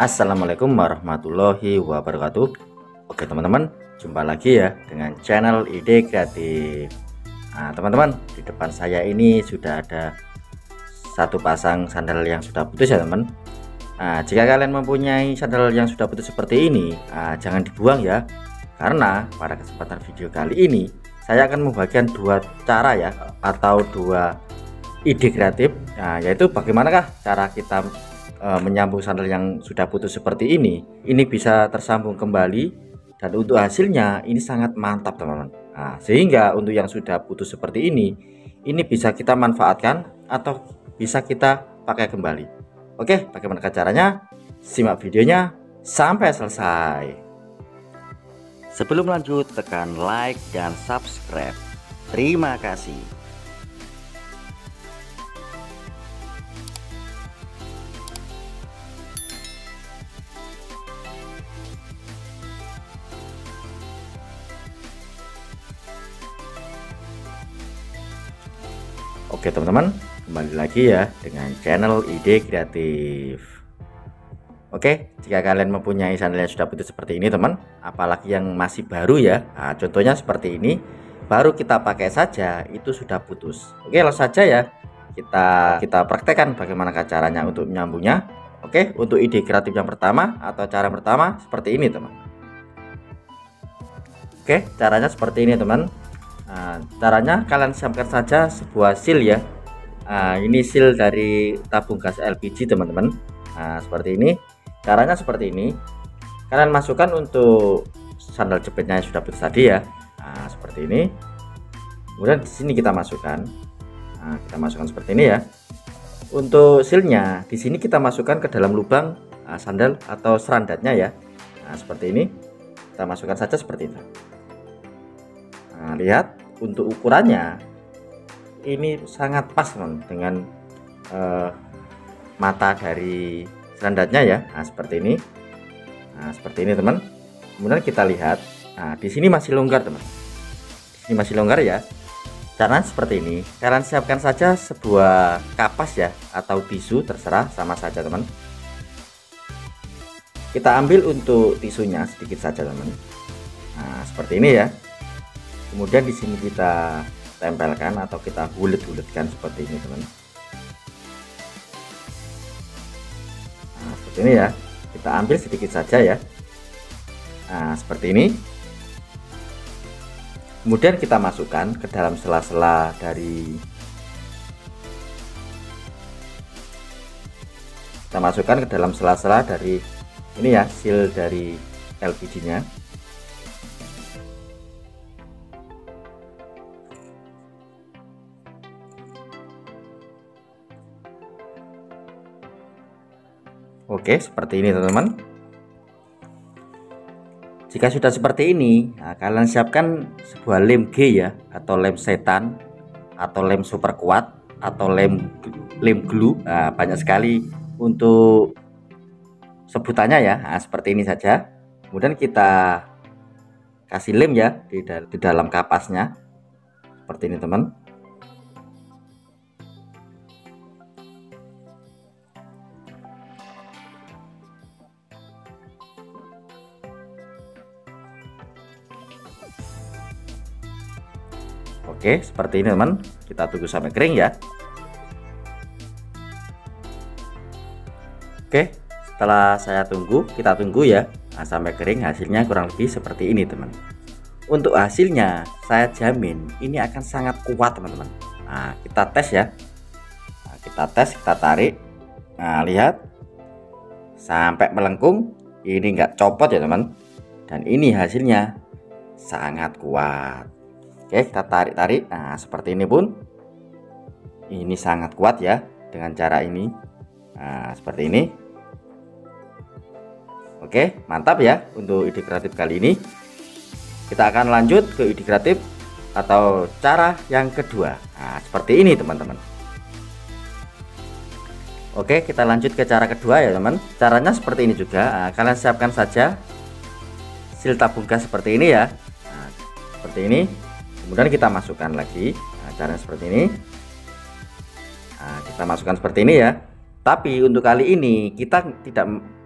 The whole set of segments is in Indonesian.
Assalamualaikum warahmatullahi wabarakatuh. Oke teman-teman, jumpa lagi ya dengan channel Ide Kreatif. Nah teman-teman, di depan saya ini sudah ada satu pasang sandal yang sudah putus ya teman. Nah jika kalian mempunyai sandal yang sudah putus seperti ini, jangan dibuang ya. Karena pada kesempatan video kali ini saya akan membagikan dua cara ya, atau dua ide kreatif, yaitu bagaimanakah cara kita menyambung sandal yang sudah putus seperti ini bisa tersambung kembali, dan untuk hasilnya ini sangat mantap teman-teman. Sehingga untuk yang sudah putus seperti ini bisa kita manfaatkan atau bisa kita pakai kembali. Oke, bagaimana caranya? Simak videonya sampai selesai. Sebelum lanjut, tekan like dan subscribe. Terima kasih. Oke teman-teman, kembali lagi ya dengan channel Ide Kreatif. Oke, jika kalian mempunyai sandal yang sudah putus seperti ini teman, apalagi yang masih baru ya, contohnya seperti ini, baru kita pakai saja itu sudah putus. Oke, langsung saja ya kita praktekkan bagaimana caranya untuk menyambungnya. Oke, untuk ide kreatif yang pertama atau cara pertama seperti ini teman. Oke, caranya seperti ini teman. Caranya kalian siapkan saja sebuah seal ya. Ini seal dari tabung gas LPG teman-teman. Seperti ini. Caranya seperti ini. Kalian masukkan untuk sandal jepitnya yang sudah putus tadi ya. Seperti ini. Kemudian di sini kita masukkan. Kita masukkan seperti ini ya. Untuk sealnya di sini kita masukkan ke dalam lubang sandal atau serandatnya ya. Seperti ini. Kita masukkan saja seperti itu. Lihat untuk ukurannya ini sangat pas teman dengan mata dari serandatnya ya. Seperti ini. Seperti ini teman. Kemudian kita lihat, di sini masih longgar teman. Di sini masih longgar ya. Caranya seperti ini. Kalian siapkan saja sebuah kapas ya, atau tisu, terserah, sama saja teman. Kita ambil untuk tisunya sedikit saja teman. Seperti ini ya. Kemudian di sini kita tempelkan atau kita bulet-buletkan seperti ini teman. Seperti ini ya. Kita ambil sedikit saja ya. Seperti ini. Kemudian kita masukkan ke dalam sela-sela dari ini ya, seal dari LPG-nya. Oke, seperti ini teman-teman. Jika sudah seperti ini, kalian siapkan sebuah lem G ya, atau lem setan, atau lem super kuat, atau lem glue. Banyak sekali untuk sebutannya ya. Seperti ini saja. Kemudian kita kasih lem ya di dalam kapasnya. Seperti ini teman. Oke, seperti ini teman. Kita tunggu sampai kering ya. Oke, setelah kita tunggu ya sampai kering. Hasilnya kurang lebih seperti ini teman. Untuk hasilnya saya jamin ini akan sangat kuat teman-teman. Kita tes ya. Kita tarik. Lihat sampai melengkung. Ini enggak copot ya teman. Dan ini hasilnya sangat kuat. Oke, kita tarik. Seperti ini pun ini sangat kuat ya dengan cara ini. Seperti ini. Oke, mantap ya untuk ide kreatif kali ini. Kita akan lanjut ke ide kreatif atau cara yang kedua. Seperti ini teman-teman. Oke, kita lanjut ke cara kedua ya teman. Caranya seperti ini juga. Kalian siapkan saja seal tabung gas seperti ini ya. Seperti ini. Kemudian kita masukkan lagi. Caranya seperti ini. Kita masukkan seperti ini ya. Tapi untuk kali ini kita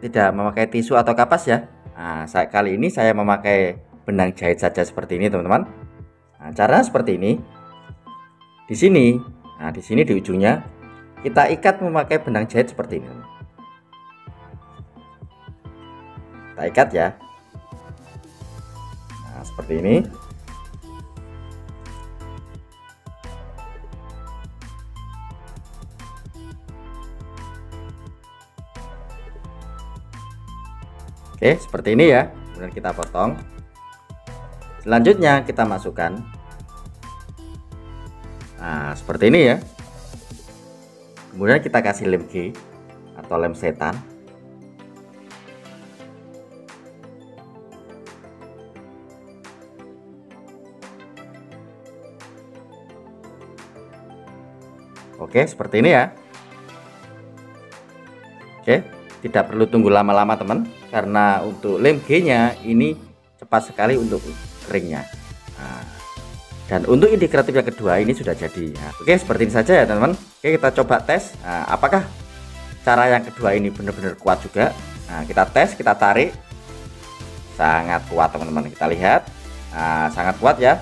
tidak memakai tisu atau kapas ya. Nah, kali ini saya memakai benang jahit saja seperti ini teman-teman. Nah, caranya seperti ini. Di sini, nah di sini di ujungnya kita ikat memakai benang jahit seperti ini. Kita ikat ya. Nah, seperti ini. Oke, seperti ini ya. Kemudian kita potong. Selanjutnya kita masukkan. Nah, seperti ini ya. Kemudian kita kasih lem G atau lem setan. Oke, seperti ini ya. Oke, tidak perlu tunggu lama-lama teman, karena untuk lem G-nya ini cepat sekali untuk keringnya. Nah, dan untuk ide kreatif yang kedua ini sudah jadi. Nah, oke, seperti ini saja ya teman-teman. Oke, kita coba tes. Nah, apakah cara yang kedua ini benar-benar kuat juga? Nah, kita tes, kita tarik. Sangat kuat teman-teman. Kita lihat. Nah, sangat kuat ya.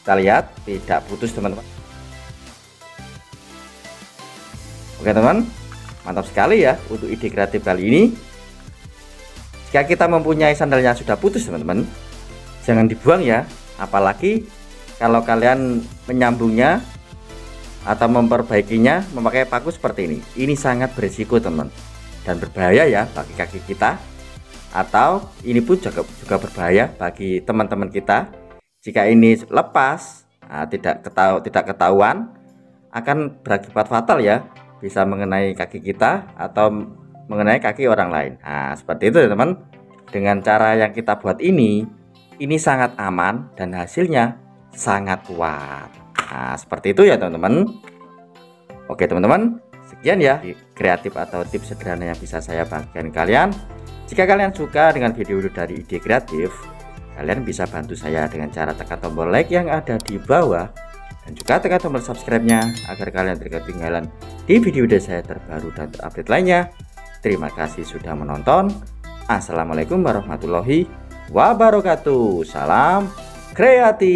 Kita lihat, tidak putus teman-teman. Oke teman, mantap sekali ya untuk ide kreatif kali ini. Jika kita mempunyai sandal yang sudah putus teman-teman, jangan dibuang ya. Apalagi kalau kalian menyambungnya atau memperbaikinya memakai paku seperti ini. Ini sangat berisiko teman, dan berbahaya ya bagi kaki kita. Atau ini pun juga berbahaya bagi teman-teman kita. Jika ini lepas, nah, tidak ketahuan, akan berakibat fatal ya. Bisa mengenai kaki kita atau mengenai kaki orang lain. Nah, seperti itu teman. Dengan cara yang kita buat ini sangat aman dan hasilnya sangat kuat. Nah, seperti itu ya teman-teman. Oke teman-teman, sekian ya kreatif atau tips sederhana yang bisa saya bagikan kalian. Jika kalian suka dengan video dari ide kreatif, kalian bisa bantu saya dengan cara tekan tombol like yang ada di bawah, dan juga tekan tombol subscribe-nya agar kalian tidak ketinggalan di video saya terbaru dan terupdate lainnya. Terima kasih sudah menonton. Assalamualaikum warahmatullahi wabarakatuh. Salam kreatif.